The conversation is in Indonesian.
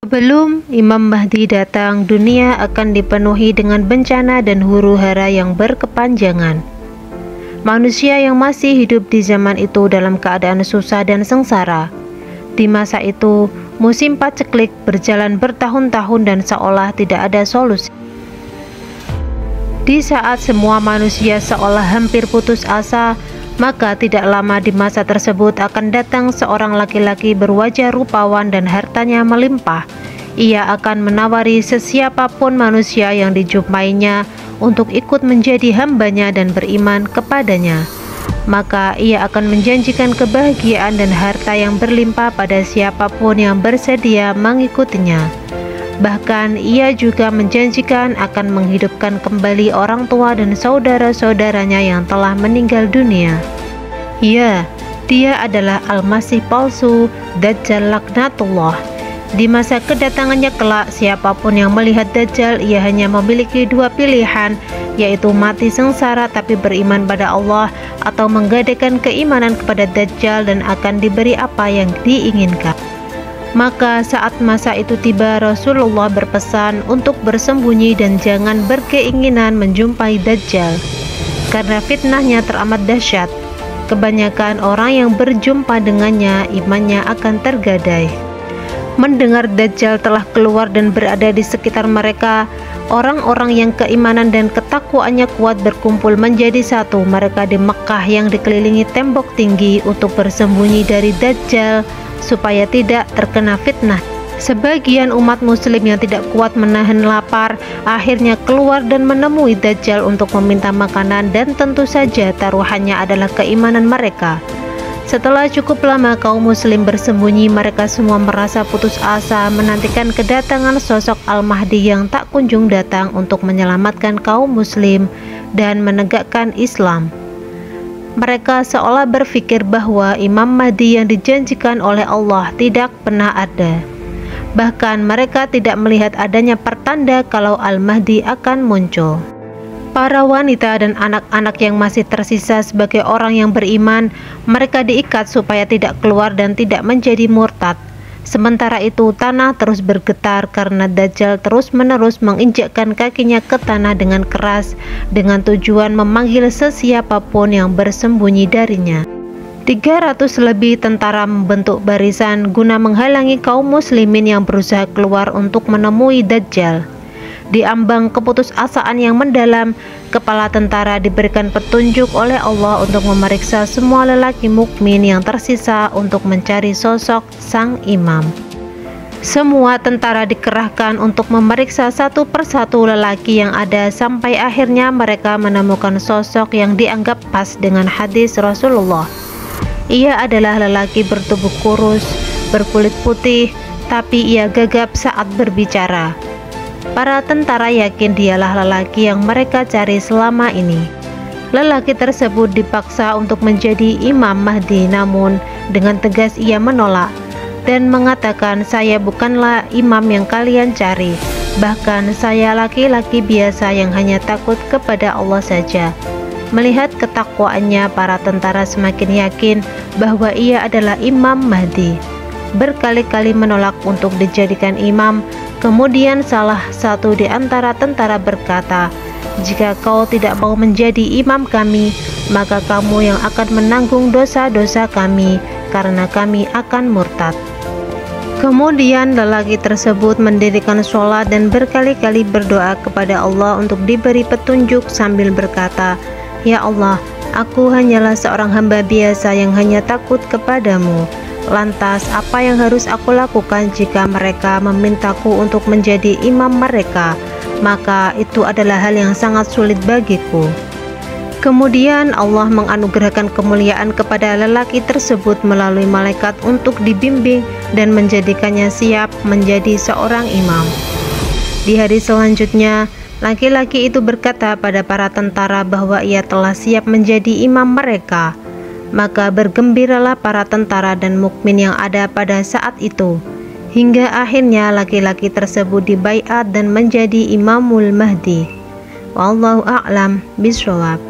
Sebelum Imam Mahdi datang, dunia akan dipenuhi dengan bencana dan huru-hara yang berkepanjangan. Manusia yang masih hidup di zaman itu dalam keadaan susah dan sengsara. Di masa itu, musim paceklik berjalan bertahun-tahun dan seolah tidak ada solusi. Di saat semua manusia seolah hampir putus asa, maka tidak lama di masa tersebut akan datang seorang laki-laki berwajah rupawan dan hartanya melimpah. Ia akan menawari sesiapapun manusia yang dijumpainya untuk ikut menjadi hambanya dan beriman kepadanya. Maka ia akan menjanjikan kebahagiaan dan harta yang berlimpah pada siapapun yang bersedia mengikutinya. Bahkan ia juga menjanjikan akan menghidupkan kembali orang tua dan saudara-saudaranya yang telah meninggal dunia. Ya, dia adalah Al-Masih palsu, Dajjal laknatullah. Di masa kedatangannya kelak, siapapun yang melihat Dajjal, ia hanya memiliki dua pilihan, yaitu mati sengsara tapi beriman pada Allah, atau menggadaikan keimanan kepada Dajjal dan akan diberi apa yang diinginkan. Maka saat masa itu tiba, Rasulullah berpesan untuk bersembunyi dan jangan berkeinginan menjumpai Dajjal, karena fitnahnya teramat dahsyat. Kebanyakan orang yang berjumpa dengannya, imannya akan tergadai. Mendengar Dajjal telah keluar dan berada di sekitar mereka, orang-orang yang keimanan dan ketakwaannya kuat berkumpul menjadi satu. Mereka di Mekkah yang dikelilingi tembok tinggi untuk bersembunyi dari Dajjal supaya tidak terkena fitnah. Sebagian umat muslim yang tidak kuat menahan lapar akhirnya keluar dan menemui Dajjal untuk meminta makanan, dan tentu saja taruhannya adalah keimanan mereka. Setelah cukup lama kaum muslim bersembunyi, mereka semua merasa putus asa menantikan kedatangan sosok Al-Mahdi yang tak kunjung datang untuk menyelamatkan kaum muslim dan menegakkan Islam. Mereka seolah berpikir bahwa Imam Mahdi yang dijanjikan oleh Allah tidak pernah ada. Bahkan mereka tidak melihat adanya pertanda kalau Al-Mahdi akan muncul. Para wanita dan anak-anak yang masih tersisa sebagai orang yang beriman, mereka diikat supaya tidak keluar dan tidak menjadi murtad. Sementara itu tanah terus bergetar karena Dajjal terus-menerus menginjakkan kakinya ke tanah dengan keras dengan tujuan memanggil sesiapapun yang bersembunyi darinya. 300 lebih tentara membentuk barisan guna menghalangi kaum muslimin yang berusaha keluar untuk menemui Dajjal. Di ambang keputusasaan yang mendalam, kepala tentara diberikan petunjuk oleh Allah untuk memeriksa semua lelaki mukmin yang tersisa untuk mencari sosok sang imam. Semua tentara dikerahkan untuk memeriksa satu persatu lelaki yang ada sampai akhirnya mereka menemukan sosok yang dianggap pas dengan hadis Rasulullah. Ia adalah lelaki bertubuh kurus, berkulit putih, tapi ia gagap saat berbicara. Para tentara yakin dialah lelaki yang mereka cari selama ini. Lelaki tersebut dipaksa untuk menjadi Imam Mahdi, namun dengan tegas ia menolak dan mengatakan, "Saya bukanlah imam yang kalian cari. Bahkan saya laki-laki biasa yang hanya takut kepada Allah saja." Melihat ketakwaannya, para tentara semakin yakin bahwa ia adalah Imam Mahdi. Berkali-kali menolak untuk dijadikan imam. Kemudian salah satu di antara tentara berkata, "Jika kau tidak mau menjadi imam kami, maka kamu yang akan menanggung dosa-dosa kami, karena kami akan murtad." Kemudian lelaki tersebut mendirikan sholat dan berkali-kali berdoa kepada Allah untuk diberi petunjuk sambil berkata, "Ya Allah, aku hanyalah seorang hamba biasa yang hanya takut kepadamu. Lantas apa yang harus aku lakukan jika mereka memintaku untuk menjadi imam mereka? Maka itu adalah hal yang sangat sulit bagiku." Kemudian Allah menganugerahkan kemuliaan kepada lelaki tersebut melalui malaikat untuk dibimbing dan menjadikannya siap menjadi seorang imam. Di hari selanjutnya, laki-laki itu berkata pada para tentara bahwa ia telah siap menjadi imam mereka. Maka bergembiralah para tentara dan mukmin yang ada pada saat itu, hingga akhirnya laki-laki tersebut dibaiat dan menjadi Imamul Mahdi. Wallahu a'lam bishawab.